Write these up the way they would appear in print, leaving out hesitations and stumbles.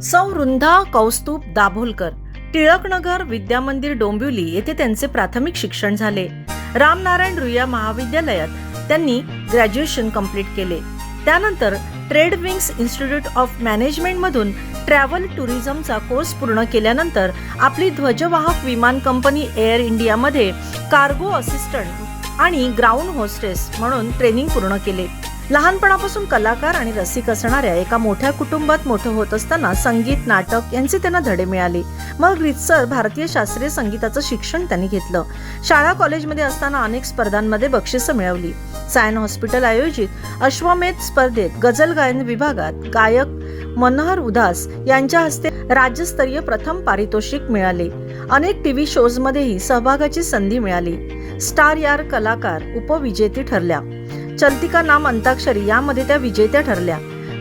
सौ वृंदा कौस्तुभ दाभोलकर, टिळकनगर विद्यामंदिर डोंबिवली येथे त्यांचे प्राथमिक शिक्षण झाले. रामनारायण रुईया महाविद्यालयात त्यांनी ग्रॅज्युएशन कंप्लीट केले. त्यानंतर trade wings institute of management मधून ट्रॅव्हल टुरिझमचा कोर्स पूर्ण केल्यानंतर आपली ध्वजवाहक विमान कंपनी एअर इंडियामध्ये कार्गो असिस्टंट आणि ग्राउंड होस्टेस म्हणून ट्रेनिंग पूर्ण केले. लहानपणापासून कलाकार आणि रसिक असणाऱ्या एका मोठ्या कुटुंबात मोठं होत असताना संगीत, नाटक यांचे त्यांना धडे मिळाले. मग रीतसर भारतीय शास्त्रीय संगीताचं शिक्षण त्यांनी घेतलं. शाळा कॉलेजमध्ये असताना अनेक स्पर्धांमध्ये बक्षिसं मिळवली. सायन हॉस्पिटल आयोजित अश्वमेध स्पर्धेत गझल गायन विभागात गायक मनोहर उदास यांच्या हस्ते राज्यस्तरीय प्रथम पारितोषिक मिळाले. अनेक टीव्ही शोज मध्येही सहभागाची संधी मिळाली. स्टार यार कलाकार उपविजेती ठरल्या. चलती का नाम अंताक्षरी यामध्ये त्या विजेत्या ठरल्या.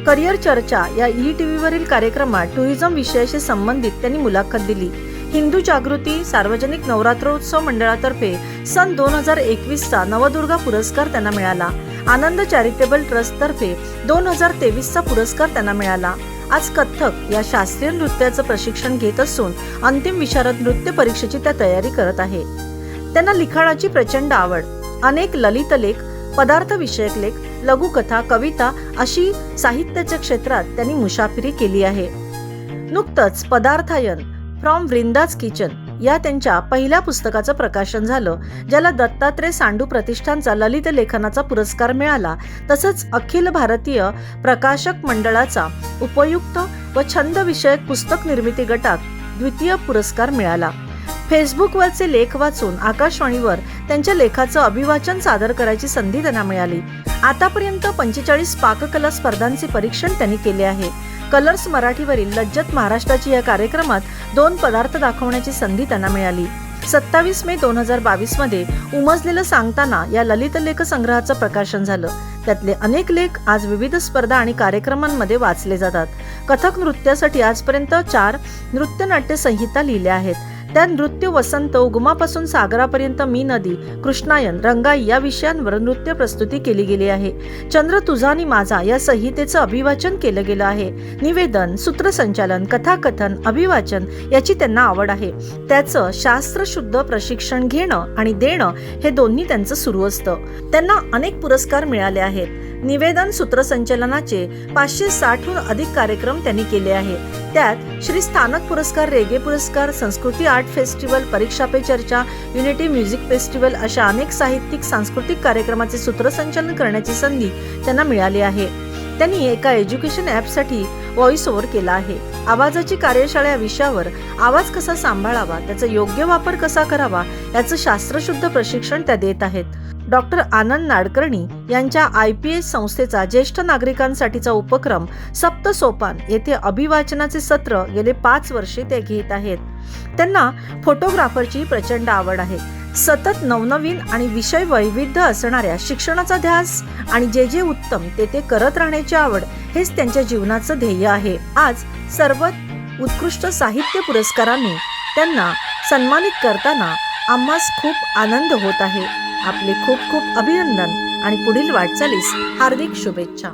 करिअर चर्चा या ईटीव्ही वरील कार्यक्रमात टुरिझम विषयाशी संबंधित त्यांनी मुलाखत दिली. हिंदू जागृती सार्वजनिक नवरात्रोत्सव मंडळातर्फे सन 2021चा नवदुर्गा पुरस्कार त्यांना मिळाला. आनंद चॅरिटेबल ट्रस्ट तर्फे 2023चा पुरस्कार त्यांना मिळाला. आज कथ्थक या शास्त्रीय नृत्याचं प्रशिक्षण घेत असून अंतिम विशारद नृत्य परीक्षेची त्या तयारी करत आहे. त्यांना लिखाणाची प्रचंड आवड. अनेक ललित लेख, पदार्थ विषयक लेख, लघुकथा, कविता अशी साहित्याच्या क्षेत्रात त्यांनी मुसाफिरी केली आहे. नुकतंच पदार्थायन फ्रॉम वृंदाज किचन या त्यांच्या पहिल्या पुस्तकाचं प्रकाशन झालं, ज्याला दत्तात्रय सांडू प्रतिष्ठानचा ललित लेखनाचा पुरस्कार मिळाला. तसंच अखिल भारतीय प्रकाशक मंडळाचा उपयुक्त व छंद विषयक पुस्तक निर्मिती गटात द्वितीय पुरस्कार मिळाला. फेसबुकवरचे लेख वाचून आकाशवाणीवर त्यांच्या लेखाचं अभिवाचन सादर करायची संधी त्यांना मिळाली. आतापर्यंत 45 पाककला स्पर्धांचे परीक्षण त्यांनी केले आहे. कलर्स मराठीवरील लज्जत महाराष्ट्राची या कार्यक्रमात 2 पदार्थ दाखवण्याची संधी त्यांना मिळाली. 27 मे 2022 मध्ये उमजलेलं सांगताना या ललित लेख संग्रहाचं प्रकाशन झालं. त्यातले अनेक लेख आज विविध स्पर्धा आणि कार्यक्रमांमध्ये वाचले जातात. कथक नृत्यासाठी आजपर्यंत 4 नृत्यनाट्य संहिता लिहिल्या आहेत. त्या नृत्य वसंत उगमापासून सागरापर्यंत मी नदी, कृष्णायन, रंगाई या विषयांवर नृत्य प्रस्तुती केली गेली आहे. चंद्र तुझा आणि माझा या संहितेचं अभिवाचन केलं गेलं आहे. निवेदन, सूत्रसंचालन, कथाकथन, अभिवाचन याची त्यांना आवड आहे. त्याचं शास्त्रशुद्ध प्रशिक्षण घेणं आणि देणं हे दोन्ही त्यांचं सुरू असतं. त्यांना अनेक पुरस्कार मिळाले आहेत. निवेदन सूत्रसंचालनाचे 560हून अधिक कार्यक्रम त्यांनी केले आहेत. त्यात श्री स्थानक पुरस्कार, रेगे पुरस्कार, संस्कृती आर्ट फेस्टिवल, परीक्षा पे चर्चा, युनिटी म्युझिक फेस्टिवल अशा अनेक साहित्यिक सांस्कृतिक कार्यक्रमाचे सूत्रसंचालन करण्याची संधी त्यांना मिळाली आहे. त्यांनी एका एज्युकेशन ॲपसाठी व्हॉइस ओव्हर केला आहे. आवाजाची कार्यशाळा या विषयावर आवाज कसा सांभाळावा, त्याचा योग्य वापर कसा करावा याचं शास्त्रशुद्ध प्रशिक्षण त्या देत आहेत. डॉक्टर आनंद नाडकर्णी यांच्या IPS संस्थेचा ज्येष्ठ नागरिकांसाठीचा उपक्रम सप्त सोपान येथे अभिवाचनाचे सत्र गेले 5 वर्षे ते घेत आहेत. त्यांना फोटोग्राफरची प्रचंड आवड आहे. सतत नवनवीन आणि विषय वैविध्य असणाऱ्या शिक्षणाचा ध्यास आणि जे उत्तम ते करत राहण्याची आवड हेच त्यांच्या जीवनाचं ध्येय आहे. आज सर्वात उत्कृष्ट साहित्य पुरस्काराने त्यांना सन्मानित करताना आम्हास खूप आनंद होत आहे. आपले खूप खूप अभिनंदन आणि पुढील वाटचालीस हार्दिक शुभेच्छा.